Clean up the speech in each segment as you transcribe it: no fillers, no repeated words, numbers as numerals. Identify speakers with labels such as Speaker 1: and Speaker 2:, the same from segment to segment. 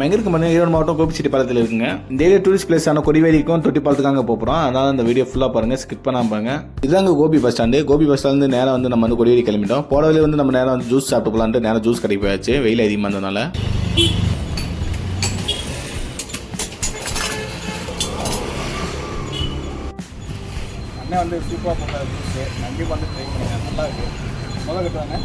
Speaker 1: எங்கே இருக்க மாதிரி ஈரோடு மாவட்டம் கோபிச்செட்டிப்பாளையத்தில் இருக்குங்க. இந்த ஏரியா டூரிஸ்ட் பிளேஸான கொடிவேரிக்கும் தொட்டிப்பாலத்துக்காக போகிறோம். அதனால் இந்த வீடியோ ஃபுல்லாக பாருங்கள், ஸ்கிப் பண்ணாமல் பாருங்க. இதுதாங்க Gobi bus stand. Gobi bus stand நேரம் வந்து நம்ம வந்து கொடிவேரி கிளம்பிட்டோம். போடவில்லை வந்து நம்ம நேரம் வந்து ஜூஸ் சாப்பிட்டு போகலான்ட்டு நேரம் ஜூஸ் கடைக்கு போயாச்சு, வெயில் அதிகமாக இருந்ததுனால.
Speaker 2: அண்ணன் வந்து சூப்பராக பண்ணுற ஜூஸு கண்டிப்பாக வந்து ட்ரை பண்ணுங்கள், நல்லா இருக்குது. முதல் கட்டுவாங்க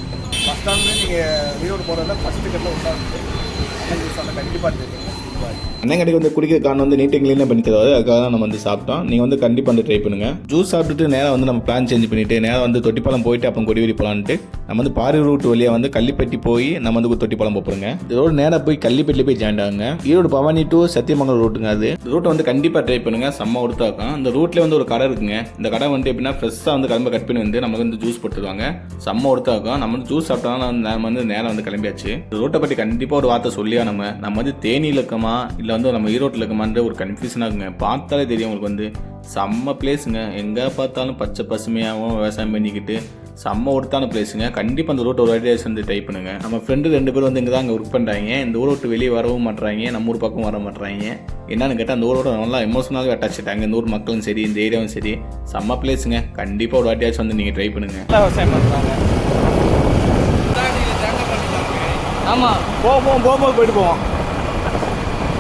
Speaker 2: பஸ் ஸ்டாண்ட்லேருந்து நீங்கள் ஈரோடு போகிறத ஃபஸ்ட்டு கட்டில் உண்டாக இருக்குது. அண்ணன் ஜூஸ் அந்த கண்டிப்பாக தெரியுங்க, சூப்பராக இருக்குது.
Speaker 1: அண்ணன் கடைக்கு வந்து குடிக்கிற காரணம் வந்து நீட் அண்ட் க்ளீனாக பண்ணி தருவாரு. அதுக்காக தான் நம்ம வந்து சாப்பிட்டோம். நீங்கள் வந்து கண்டிப்பாக வந்து ட்ரை பண்ணுங்கள். ஜூஸ் சாப்பிட்டுட்டு நேரம் வந்து நம்ம பிளான் சேஞ்ச் பண்ணிவிட்டு நேரம் வந்து தொட்டிப்பாலம் போயிட்டு அப்புறம் கொடிவேரி போகலான்ட்டு நம்ம வந்து பாரி ரூட் வழியாக வந்து கள்ளிப்பட்டி போய் நம்ம வந்து தொட்டிப்பாலம் போகிறோங்க. இந்த ரோடு நேராக போய் கள்ளிப்பட்டியில் போய் ஜாயின் ஆகுங்க. ஈரோடு பவானி டு சத்தியமங்கலம் ரூட்டுங்க. அது ரூட்டை வந்து கண்டிப்பாக ட்ரை பண்ணுங்கள், செம்ம ஒருத்தாக்கும். அந்த ரூட்லேயே வந்து ஒரு கடை இருக்குங்க. இந்த கடை வந்து எப்படின்னா ஃப்ரெஷ்ஷாக வந்து கிளம்ப கட் பண்ணி வந்து நமக்கு வந்து ஜூஸ் போட்டுருவாங்க, செம்ம ஒருத்தாக்கும். நம்ம வந்து ஜூஸ் சாப்பிட்டாலும் நம்ம வந்து நேரம் வந்து கிளம்பியாச்சு. ரூட்டை பற்றி கண்டிப்பாக ஒரு வார்த்தை சொல்லியா நம்ம வந்து தேனியில் இருக்கமா இல்லை வந்து நம்ம ஈரோட்டில் இருக்கமான்ற ஒரு கன்ஃபியூஷனாக இருக்குங்க. பார்த்தாலே தெரியும் உங்களுக்கு வந்து செம்ம பிளேஸுங்க. எங்கே பார்த்தாலும் பச்சை பசுமையாகவும் விவசாயம் பண்ணிக்கிட்டு செம்ம ஒருத்தான பிளேஸுங்க. கண்டிப்பாக அந்த ரூட் ஒரு வாட்டி வந்து ட்ரை பண்ணுங்க. நம்ம ஃப்ரெண்டு 2 பேர் வந்து இங்கே தான் அங்கே ஒர்க் பண்ணுறாங்க. இந்த ஊரை விட்டு வெளியே வரவும் மாட்டுறாங்க, நம்ம ஊர் பக்கம் வர மாட்டுறாங்க. என்னன்னு கேட்டால் அந்த ஊரோட நல்லா எமோஷனலாகவே அட்டாச் ஆகிட்டாங்க. இந்த ஊர் மக்களும் சரி, இந்த ஏரியாவும் சரி, செம்ம பிளேஸுங்க. கண்டிப்பாக ஒரு வாட்டியாச்சும் வந்து நீங்கள் ட்ரை பண்ணுங்க.
Speaker 2: நல்லா விவசாயம் பண்ணுறாங்க. ஆமாம், போகும்போது போயிட்டு போவோம்.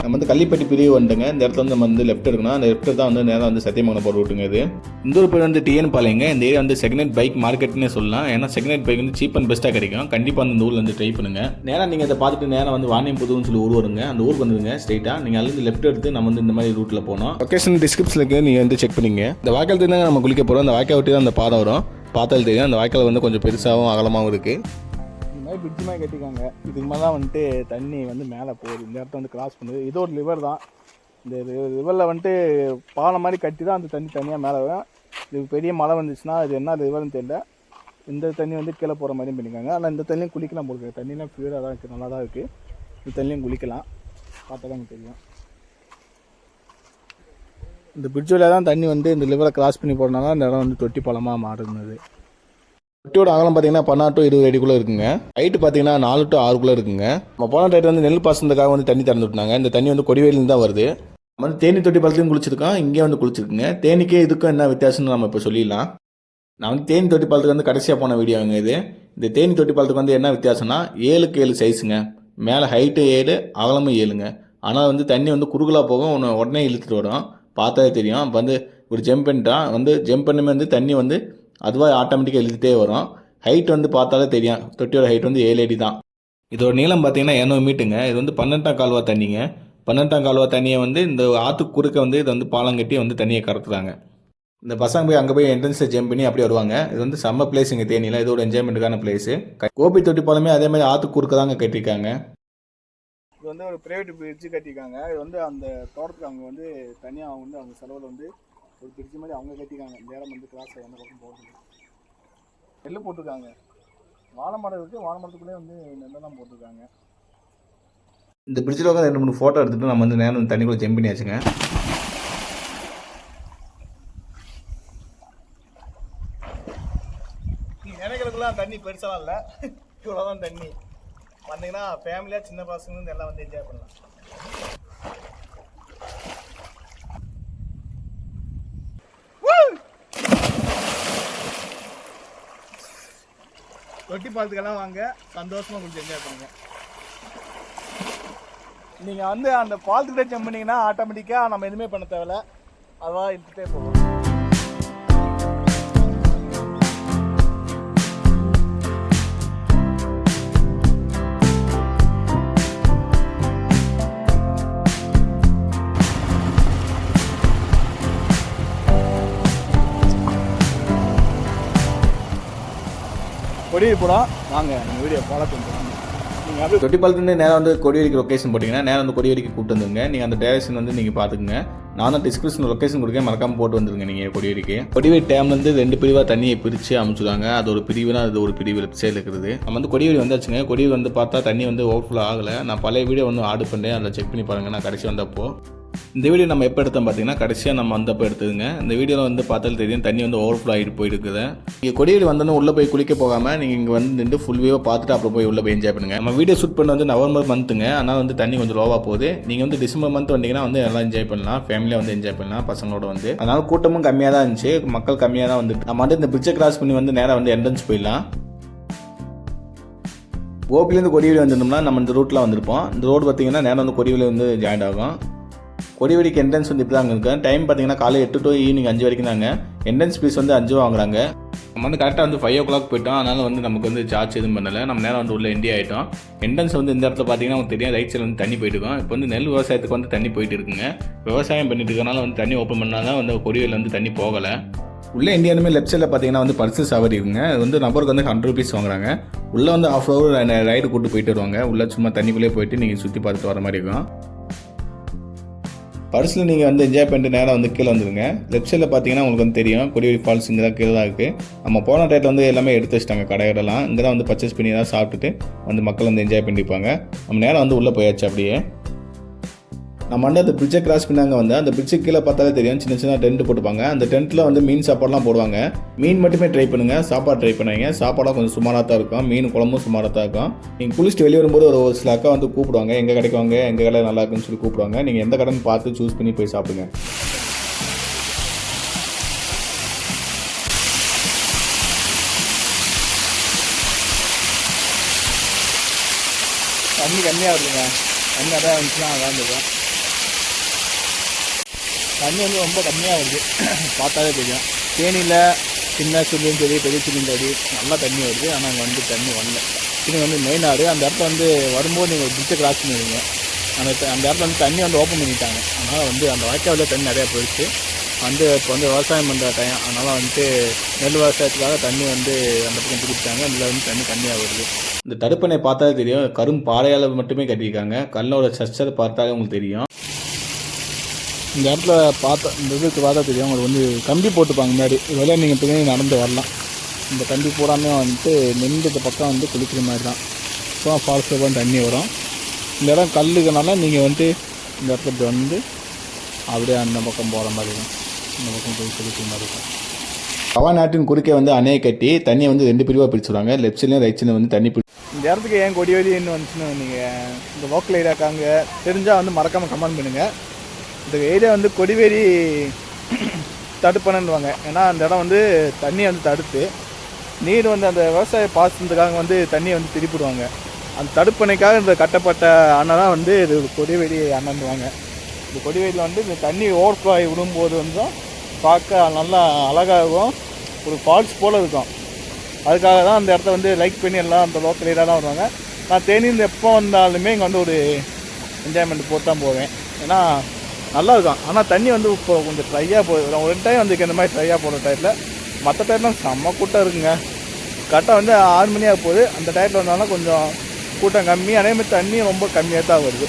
Speaker 1: நம்ம வந்து கள்ளிப்பட்டி பிரிவு வந்துங்க. இந்த இடத்துல வந்து நம்ம வந்து லெஃப்ட் இருக்கணும். அந்த லெஃப்ட் தான் வந்து நேரம் வந்து சத்தியமங்கலம் போகிற ரூட்டுங்க. இது இந்த ஒரு பேர் வந்து டிஎன் பாளையங்க. இந்த ஏரியா வந்து செகண்ட் ஹேண்ட் பைக் மார்க்கெட்னே சொல்லலாம். ஏன்னா செகண்ட் ஹேண்ட் பைக் வந்து சீப் அண்ட் பெஸ்ட்டாக கிடைக்கும். கண்டிப்பாக அந்த ஊரில் வந்து ட்ரை பண்ணுங்க. நேரம் நீங்கள் அதை பார்த்துட்டு நேரம் வந்து வாணியம்புதூர்னு சொல்லி ஊர் வருங்க. அந்த ஊருக்கு வந்துருங்க ஸ்ட்ரெயிட்டாக. நீங்கள் அதுலேருந்து லெஃப்ட் எடுத்து நம்ம வந்து இந்த மாதிரி ரூட்டில் போனோம். லொக்கேஷன் டிஸ்கிரிப்ஷனில் இருக்குது, நீங்கள் வந்து செக் பண்ணிங்க. இந்த வாய்க்கால் தான் நம்ம குளிக்க போகிறோம். அந்த வாய்க்கால் விட்டு தான் அந்த பாதை வரும். பார்த்தாலும் தெரியும் அந்த வாய்க்கால் வந்து கொஞ்சம் பெருசாகவும் அகலமாகவும் இருக்குது.
Speaker 2: பிரிட்ஜ் மாதிரி கட்டிக்காங்க. இதுக்கு மேலே தான் வந்துட்டு தண்ணி வந்து மேலே போகுது. இந்த இடத்த வந்து கிராஸ் பண்ணுது. இது ஒரு ரிவர் தான். இந்த ரிவரில் வந்துட்டு பாலம் மாதிரி கட்டி தான் அந்த தண்ணி தனியாக மேலே வரும். இது பெரிய மழை வந்துச்சுன்னா அது என்ன ரிவர்னு தெரியல. இந்த தண்ணி வந்து கீழே போகிற மாதிரியும் பண்ணிக்காங்க. ஆனால் இந்த தண்ணியும் குளிக்கலாம் போடுறது. தண்ணிலாம் ப்யூராக தான் இருக்குது, நல்லா தான் இருக்குது. இந்த தண்ணியும் குளிக்கலாம், பார்த்தா தான் தெரியும். இந்த பிரிட்ஜ் வழியாக தான் தண்ணி வந்து இந்த ரிவரை கிராஸ் பண்ணி போகிறதுனால இந்த இடம் வந்து தொட்டி பாலமாக மாறுனது.
Speaker 1: தொட்டியோட அகலம் பார்த்தீங்கன்னா 18 to 20 அடிக்குள்ளே இருக்குங்க. ஹைட்டு பார்த்தீங்கன்னா 4 to 6 இருக்குங்க. நம்ம போன டைட் வந்து நெல் பாசனத்துக்காக வந்து தண்ணி திறந்து விட்டாங்க. இந்த தண்ணி வந்து கொடிவேலிருந்து தான் வருது. நம்ம வந்து தேனி தொட்டி பாலத்தையும் குளிச்சிருக்கோம், இங்கே வந்து குளிச்சிருக்குங்க. தேனிக்கே இதுக்கும் என்ன வித்தியாசம்னு நம்ம இப்போ சொல்லிடலாம். நான் வந்து தேனி தொட்டி பாலத்துக்கு வந்து கடைசியாக போன வீடியோங்க இது. இந்த தேனி தொட்டி பாலத்துக்கு வந்து என்ன வித்தியாசம்னா 7க்கு 7 சைஸுங்க. மேலே ஹைட்டு 7, அகலமும் 7ங்க. ஆனால் வந்து தண்ணி வந்து குறுகலாக போகும், உடனே இழுத்துட்டு வரும். பார்த்தாலே தெரியும். இப்போ வந்து ஒரு ஜம்ப் பண்ணிட்டான் வந்து ஜம்ப் பண்ணுமே வந்து தண்ணி வந்து அதுவாக ஆட்டோமேட்டிக்காக இழுத்துட்டே வரும். ஹைட் வந்து பார்த்தாலே தெரியும், தொட்டியோட ஹைட் வந்து 7 அடி தான். இதோட நீளம் பார்த்தீங்கன்னா 200 மீட்டருங்க. இது வந்து 12ஆம் கால்வா தண்ணிங்க. 12ஆம் கால்வா தண்ணியை வந்து இந்த ஆற்றுக்கு குறுக்க வந்து இதை வந்து பாலம் கட்டி வந்து தண்ணியை கறக்குறாங்க. இந்த பசங்க போய் அங்கே போய் என்ட்ரன்ஸில் ஜம்ப் பண்ணி அப்படியே வருவாங்க. இது வந்து செம்ம பிளேஸ் இங்கே தேனியில். இதோட என்ஜாய்மெண்ட்டுக்கான பிளேஸு. கோபி தொட்டி பாலமே அதே மாதிரி ஆற்றுக்கு குறுக்க தாங்க கட்டியிருக்காங்க.
Speaker 2: இது வந்து ஒரு ப்ரைவேட் பிரிட்ஜு கட்டியிருக்காங்க. இது வந்து அந்த தோட்டத்துக்கு அவங்க வந்து தனியாக அவங்க வந்து அவங்க செலவில் வந்து ஒரு பிரிட்ஜு மாதிரி அவங்க கட்டியிருக்காங்க. நேரம் வந்து கிளாஸ் அந்த பக்கம் போகிறது நெல் போட்டிருக்காங்க. வாழை மரம் இருக்குது, வாழை மரத்துக்குள்ளே வந்து நெல்லெல்லாம் போட்டிருக்காங்க.
Speaker 1: இந்த பிரிட்ஜில் உட்காந்து 2-3 ஃபோட்டோ எடுத்துகிட்டு நம்ம வந்து நேரம் தண்ணிக்குள்ளே ஜம்ப் பண்ணியாச்சுங்க.
Speaker 2: நினைக்கிறதுக்குலாம் தண்ணி பெருசாலாம் இல்லை, இவ்வளோ தான் தண்ணி. வந்தீங்கன்னா ஃபேமிலியாக சின்ன பசங்க எல்லாம் வந்து என்ஜாய் பண்ணலாம். தொட்டி பாலத்துக்கெல்லாம் வாங்க, சந்தோஷமாக கொஞ்சம் என்ஜாய் பண்ணுங்க. நீங்கள் வந்து அந்த பாலத்துக்கிட்டே ஜம்ப் பண்ணிங்கன்னா ஆட்டோமேட்டிக்காக நம்ம எதுவுமே பண்ண தேவையில்ல, அதுவாக இழுத்துட்டே போகும். கொடிவேரி போகலாம் வாங்க, நீங்கள் வீடியோ ஃபாலோ பண்ணுறோம். நீங்கள் அப்படியே
Speaker 1: தொட்டி பாலத்துலேருந்து நேரம் வந்து கொடிவேரிக்கு லொக்கேஷன் போட்டிங்கன்னா நேரம் வந்து கொடிவேரிக்கு கூப்பிட்டு வந்துருங்க. நீங்கள் அந்த டேரக்ஷன் வந்து நீங்கள் பார்த்துக்குங்க. நான் தான் டிஸ்கிரிப்ஷன் லொக்கேஷன் கொடுக்க மறக்காமல் போட்டு வந்துருங்க. நீங்கள் கொடிவேரிக்கு கொடிவேரி டேம்லேருந்து 2 பிரிவாக தண்ணியை பிரித்து அமைச்சுதாங்க. அது ஒரு பிரிவுனா அது ஒரு பிரிவு லெஃப்ட் சைடில் இருக்குது. நம்ம வந்து கொடிவேரி வந்தாச்சுங்க. கொடிவேரி வந்து பார்த்தா தண்ணி வந்து ஓவர்ஃப்ளோ ஆகலை. நான் பழைய வீடியோ வந்து ஆர்டர் பண்ணேன், அதில் செக் பண்ணி பாருங்கள். நான் கடைசி வந்தப்போ இந்த வீடியோ நம்ம எப்போ எடுத்தோம் பார்த்தீங்கன்னா கடைசியாக நம்ம வந்தப்போ எடுத்துதுங்க. இந்த வீடியோவில் வந்து பார்த்தாலும் தெரியும் தண்ணி வந்து ஓவர்ஃப்ளோ ஆகிட்டு போயிருக்குது. நீங்கள் கொடிவேரி வந்தோன்னு உள்ளே போய் குளிக்க போகாமல் நீங்கள் இங்கே வந்து நின்று ஃபுல் வியூவை பார்த்துட்டு அப்புறம் போய் உள்ளே போய் என்ஜாய் பண்ணுங்கள். நம்ம வீடியோ ஷூட் பண்ண வந்து நவம்பர் மந்த்துங்க, ஆனால் வந்து தண்ணி கொஞ்சம் லோவாக போகுது. நீங்கள் வந்து டிசம்பர் மந்த் வந்தீங்கன்னா வந்து நல்லா என்ஜாய் பண்ணலாம், ஃபேமிலியாக வந்து என்ஜாய் பண்ணலாம் பசங்களோட வந்து. அதனால் கூட்டமும் கம்மியாக தான் இருந்துச்சு, மக்கள் கம்மியாக தான் வந்துட்டு நம்ம வந்து இந்த பிரிட்ஜை கிராஸ் பண்ணி வந்து நேராக வந்து என்ட்ரன்ஸ் போயிடலாம். கோபிலேருந்து கொடிவேரி வந்துட்டோம்னா நம்ம இந்த ரூட்டில் வந்திருப்போம். இந்த ரோடு பார்த்தீங்கன்னா நேரம் வந்து கொடிவேரி வந்து ஜாயின் ஆகும். கொடிவேரிக்கு என்ட்ரன்ஸ் வந்து இப்படி தான் இருக்குது. டைம் பார்த்தீங்கன்னா காலை 8 to ஈவினிங் 5 வரைக்கும் தாங்க. என்ட்ரன்ஸ் ஃபீஸ் வந்து 5 வாங்குறாங்க. நம்ம வந்து கரெக்டாக வந்து 5 o'clock போயிட்டோம், அதனால் வந்து நமக்கு வந்து சார்ஜ் எதுவும் பண்ணலை. நம்ம நேரம் வந்து உள்ள என்டி ஆகிட்டோம். என்ட்ரன்ஸ் வந்து இந்த இடத்துல பார்த்தீங்கன்னா உங்களுக்கு தெரியும், ரைட் சைடில் வந்து தண்ணி போயிட்டு இருக்கோம். இப்போ வந்து நெல் விவசாயத்துக்கு வந்து தண்ணி போயிட்டு இருக்குங்க. விவசாயம் பண்ணிட்டு இருக்கனால வந்து தண்ணி ஓப்பன் பண்ணால் வந்து கொடிவேரியில் வந்து தண்ணி போகலை. உள்ளே இந்தியானுமே லெஃப்ட் சைடில் பார்த்தீங்கன்னா வந்து பர்சஸ் சவாரி இருக்குங்க. அது வந்து நபருக்கு வந்து 100 rupees வாங்குறாங்க. உள்ளே வந்து ½ hour ரைடு கூட்டு போயிட்டு வருவாங்க. உள்ளே சும்மா தண்ணிக்குள்ளே போயிட்டு நீங்கள் சுற்றி பார்த்துட்டு வர மாதிரி இருக்கும். பர்ஸில் நீங்கள் வந்து என்ஜாய் பண்ணிட்டு நேராக வந்து கீழே வந்துடுங்க. லெஃப்ட் சைடில் பார்த்தீங்கன்னா உங்களுக்கு வந்து தெரியும் கொடிவேரி ஃபால்ஸ் இங்கே தான் கீழே தான் இருக்குது. நம்ம போன டயத்தில் வந்து எல்லாமே எடுத்து வச்சிட்டாங்க கடையிடலாம். இங்கே தான் வந்து பர்ச்சேஸ் பண்ணி தான் சாப்பிட்டுட்டு வந்து மக்கள் வந்து என்ஜாய் பண்ணியிருப்பாங்க. நம்ம நேராக வந்து உள்ளே போயாச்சு. அப்படியே நம்ம வந்து அந்த பிரிட்ஜை கிராஸ் பண்ணாங்க வந்து அந்த பிரிட்ஜுக்கு கீழே பார்த்தாலே தெரியும் சின்ன சின்ன டென்ட் போட்டுப்பாங்க. அந்த டென்ட்டில் வந்து மீன் சாப்பாடுலாம் போடுவாங்க. மீன் மட்டுமே ட்ரை பண்ணுங்கள், சாப்பாடு ட்ரை பண்ணாங்க. சாப்பாடாக கொஞ்சம் சுமாராக தான் இருக்கும், மீன் குழம்பும் சுமாராக தான் இருக்கும். நீங்கள் குளிச்சுட்டு வெளியே வரும்போது ஒரு சில அக்கா வந்து கூப்பிடுவாங்க, எங்கள் கடைக்கு வாங்க, எங்கள் கடை நல்லா இருக்குன்னு சொல்லி கூப்பிடுவாங்க. நீங்கள் எந்த கடைன்னு பார்த்து சூஸ் பண்ணி போய் சாப்பிடுங்க.
Speaker 2: தண்ணி கம்மியாக வருதுங்க. தண்ணி நிறையா வந்துச்சுன்னா விளாண்டுருக்கோம். தண்ணி வந்து ரொம்ப கம்மியாக வருது, பார்த்தாலே தெரியும். தேனியில் சின்ன சுள்ளியும் சரி பெரிய சுள்ளியும் சரி நல்லா தண்ணி வருது. ஆனால் அங்கே வந்து தண்ணி வரல. இது வந்து மெயினாடு அந்த இடத்துல வந்து வரும்போது நீங்கள் ஒரு பிரிட்ஜை கிராஸ் பண்ணிடுவீங்க. அந்த இடத்துல வந்து தண்ணி வந்து ஓப்பன் பண்ணிட்டாங்க. அதனால் வந்து அந்த வாய்க்காவில் தண்ணி நிறையா போயிடுச்சு. வந்து இப்போ வந்து விவசாயம் பண்ணுற டைம், அதனால் வந்துட்டு நெல் விவசாயத்துக்காக தண்ணி வந்து அந்த பக்கம் பிடிச்சாங்க. அதில் வந்து தண்ணி கம்மியாக வருது.
Speaker 1: இந்த தடுப்பணை பார்த்தாலே தெரியும், கரும் பாறையால் மட்டுமே கட்டியிருக்காங்க. கல்லோட ஸ்ட்ரக்சர் பார்த்தாலே உங்களுக்கு தெரியும்.
Speaker 2: இந்த இடத்துல இந்த இதுக்கு பார்த்தா தெரியும் உங்களுக்கு வந்து கம்பி போட்டுப்பாங்க முன்னாடி. இதெல்லாம் நீங்கள் பின்னாடி நடந்து வரலாம். இந்த கம்பி போடாமல் வந்துட்டு நின்று இந்த பக்கம் வந்து குளிக்கிற மாதிரி தான். ஸோ ஃபால்ஸில் வந்து தண்ணி வரும். இந்த இடம் கல்லுக்குனால நீங்கள் வந்துட்டு இந்த இடத்துல வந்து அப்படியே அந்த பக்கம் போகிற மாதிரி இருக்கும். இந்த பக்கம் போய் குளிக்கிற மாதிரி இருக்கும்.
Speaker 1: கவாநாட்டின் குறுக்கே வந்து அணையை கட்டி தண்ணியை வந்து 2 பிரிவாக பிரிச்சுடுவாங்க. லெஃப்ட் சைட்லையும் ரைட் சைட்லையும் வந்து தண்ணி
Speaker 2: இந்த இடத்துக்கு ஏன் கொடிவேரின்னு வந்துச்சுன்னு நீங்கள் இந்த லோக்கல் ஏரியாக்காங்க தெரிஞ்சால் வந்து மறக்காமல் கமெண்ட் பண்ணுங்கள். இந்த ஏரியா வந்து கொடிவேரி தடுப்பணுவாங்க. ஏன்னா அந்த இடம் வந்து தண்ணியை வந்து தடுத்து நீர் வந்து அந்த விவசாய பாசனத்துக்காக வந்து தண்ணியை வந்து திருப்பிடுவாங்க. அந்த தடுப்பணைக்காக இந்த கட்டப்பட்ட அணை தான் வந்து இது கொடிவேரி அணைன்னுவாங்க. இந்த கொடிவேரியில் வந்து இந்த தண்ணி ஓவர்ஃப்ளோ ஆகி விடும்போது வந்து பார்க்க நல்லா அழகாகவும் ஒரு ஃபால்ஸ் போல் இருக்கும். அதுக்காக தான் அந்த இடத்த வந்து லைக் பண்ணி எல்லாம் அந்த லோக்கல் ஏரியா தான் வருவாங்க. நான் தேனியில் எப்போ வந்தாலுமே இங்கே வந்து ஒரு என்ஜாய்மெண்ட் போட்டு தான் போவேன். ஏன்னா நல்லா இருக்கும். ஆனால் தண்ணி வந்து இப்போ கொஞ்சம் ட்ரையாக போகுது. ஒரு டைம் வந்து இந்த மாதிரி ட்ரையாக போகிற டயத்தில் மற்ற டயத்தில் செம்ம கூட்டம் இருக்குங்க. கரெக்டாக வந்து 6 மணியாக போகுது. அந்த டயத்தில் வந்தாலும் கொஞ்சம் கூட்டம் கம்மி. அதே மாதிரி தண்ணி ரொம்ப கம்மியாக தான் வருது.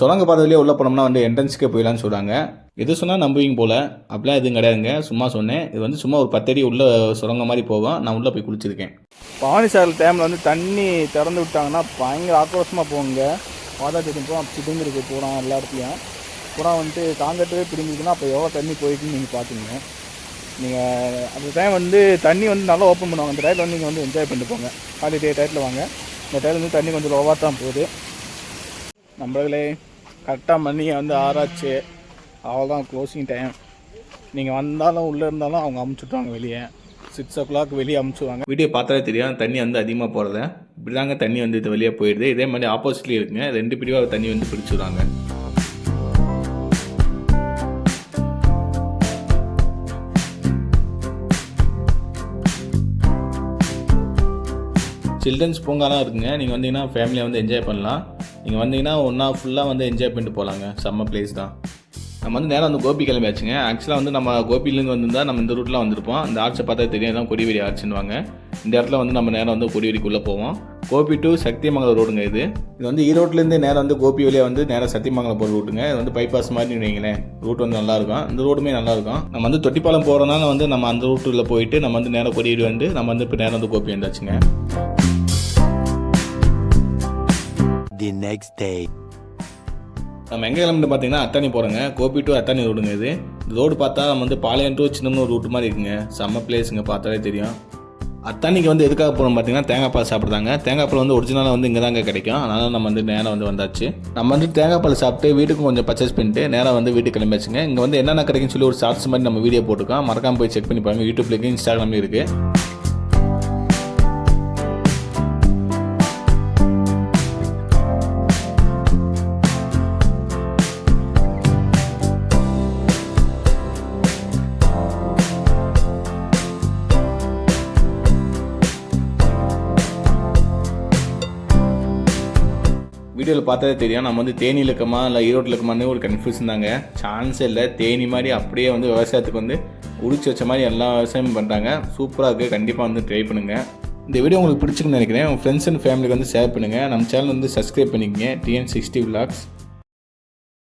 Speaker 1: சுரங்க பாதையிலே உள்ளே போனோம்னா வந்து என்ட்ரன்ஸுக்கே போயிடலான்னு சொல்கிறாங்க. எது சொன்னால் நம்புவீங்க போல், அப்படிலாம் எதுவும் கிடையாதுங்க. சும்மா சொன்னேன். இது வந்து சும்மா ஒரு 10 அடி உள்ள சுரங்க மாதிரி போகும். நான் உள்ளே போய் குளிச்சிருக்கேன்.
Speaker 2: பவானி சாகர் டைமில் வந்து தண்ணி திறந்து விட்டாங்கன்னா பயங்கர ஆக்ரோஷமாக போகுங்க. பாதா தெரியும் போகும் பிடுங்கிருக்கு பூரா எல்லா இடத்துலையும். பூரா வந்துட்டு தாங்கட்டவே பிடிங்கிருக்குன்னா அப்போ எவ்வளோ தண்ணி போயிட்டுன்னு நீங்கள் பார்த்துங்க. நீங்கள் அந்த டைம் வந்து தண்ணி வந்து நல்லா ஓப்பன் பண்ணுவாங்க. அந்த டயத்தில் வந்து நீங்கள் வந்து என்ஜாய் பண்ணிட்டு போங்க. ஹாலிடே டயத்தில் வாங்க. இந்த டயத்தில் வந்து தண்ணி கொஞ்சம் லோவாக தான் போகுது. நம்மளே கரெக்டாக மணியை வந்து 6 ஆச்சு. அவ்வளோதான் க்ளோசிங் டைம். நீங்கள் வந்தாலும் உள்ளே இருந்தாலும் அவங்க அமுச்சுட்டாங்க வெளியே. 6 o'clock வெளியே அமுச்சுவாங்க.
Speaker 1: வீடியோ பார்த்தாலே தெரியும் தண்ணி வந்து அதிகமாக போகிறத. இப்படி தாங்க தண்ணி வந்து இது வெளியே போயிடுது. இதே மாதிரி ஆப்போசிட்லேயும் இருக்குங்க. 2 பிரிவாக தண்ணி வந்து பிடிச்சிடுறாங்க. சில்ட்ரன்ஸ் பூங்காலாம் இருக்குங்க. நீங்கள் வந்தீங்கன்னா ஃபேமிலியாக வந்து என்ஜாய் பண்ணலாம். நீங்கள் வந்தீங்கன்னா ஒன்றா ஃபுல்லாக வந்து என்ஜாய் பண்ணிட்டு போகலாங்க. செம்ம பிளேஸ் தான். நம்ம வந்து நேரம் வந்து கோபி கிளம்பியாச்சுங்க. ஆக்சுவலாக வந்து நம்ம கோபிலேருந்து வந்திருந்தால் நம்ம இந்த ரூட்டில் வந்திருப்போம். இந்த ஆர்ச்சை பார்த்தா தெரியும், தான் கொடிவேரி ஆர்ச்சுன்னுவாங்க. இந்த இடத்துல வந்து நம்ம நேரம் வந்து கொடிவேரிக்குள்ளே போவோம். கோபி டு சத்தியமங்கலம் ரோடுங்க. இது வந்து ஈரோட்லேருந்து நேரம் வந்து கோபி வழியாக வந்து நேரம் சத்தியமங்கலம் போகிற ரூட்டுங்க. இது வந்து பைபாஸ் மாதிரி வைங்களேன். ரூட் வந்து நல்லாயிருக்கும். இந்த ரோடுமே நல்லாயிருக்கும். நம்ம வந்து தொட்டிப்பாலம் போகிறனால வந்து நம்ம அந்த ரூட்டில் போயிட்டு நம்ம வந்து நேரம் கொடிவேரி வந்து நம்ம வந்து இப்போ நேரம் வந்து கோபி வந்தாச்சுங்க.
Speaker 3: The next day.
Speaker 1: நம்ம எங்கே கிளம்பிட்டு பார்த்தீங்கன்னா அத்தானி போகிறோங்க. கோபி டு அத்தானி ரோடுங்க இது. இந்த ரோடு பார்த்தா நம்ம வந்து பாளையம் டு சின்னமனூர் ரூட் மாதிரி இருக்குங்க. செம்ம பிளேஸுங்க, பார்த்தாலே தெரியும். அத்தானிக்கு வந்து எதுக்காக போகிறோம் பார்த்தீங்கன்னா தேங்காய் பால் சாப்பிட்றாங்க. தேங்காய் பால் வந்து ஒரிஜினலாக வந்து இங்கே தாங்க கிடைக்கும். அதனால் நம்ம வந்து நேராக வந்து வந்தாச்சு. நம்ம வந்து தேங்காய் பால் சாப்பிட்டு வீட்டுக்கும் கொஞ்சம் பர்ச்சேஸ் பண்ணிட்டு நேராக வந்து வீட்டுக்கு கிளம்பியாச்சுங்க. இங்கே வந்து என்னென்ன கிடைக்குன்னு சொல்லி ஒரு ஷார்ட்ஸ் மாதிரி நம்ம வீடியோ போட்டுருக்கோம். மறக்காமல் போய் செக் பண்ணி பாருங்கள். யூடியூப்லேயும் இன்ஸ்டாகிராம்லேயும் இருக்குது. வீடியோவில் பார்த்தாலே தெரியும் நம்ம வந்து தேனியில் இருக்கமா இல்லை ஈரோட்டில் இருக்கமான்னு ஒரு கன்ஃபியூஷன் தாங்க. சான்ஸே இல்லை. தேனி மாதிரி அப்படியே வந்து விவசாயத்துக்கு வந்து உடிச்சு வச்ச மாதிரி எல்லா விவசாயமும் பண்ணுறாங்க. சூப்பராக இருக்குது. கண்டிப்பாக வந்து ட்ரை பண்ணுங்கள். இந்த வீடியோ உங்களுக்கு பிடிச்சிருக்குன்னு நினைக்கிறேன். உங்கள் ஃப்ரெண்ட்ஸ் அண்ட் ஃபேமிலிக்கு வந்து ஷேர் பண்ணுங்கள். நம்ம சேனல் வந்து சப்ஸ்கிரைப் பண்ணிக்கங்க. TN60 Vlogs.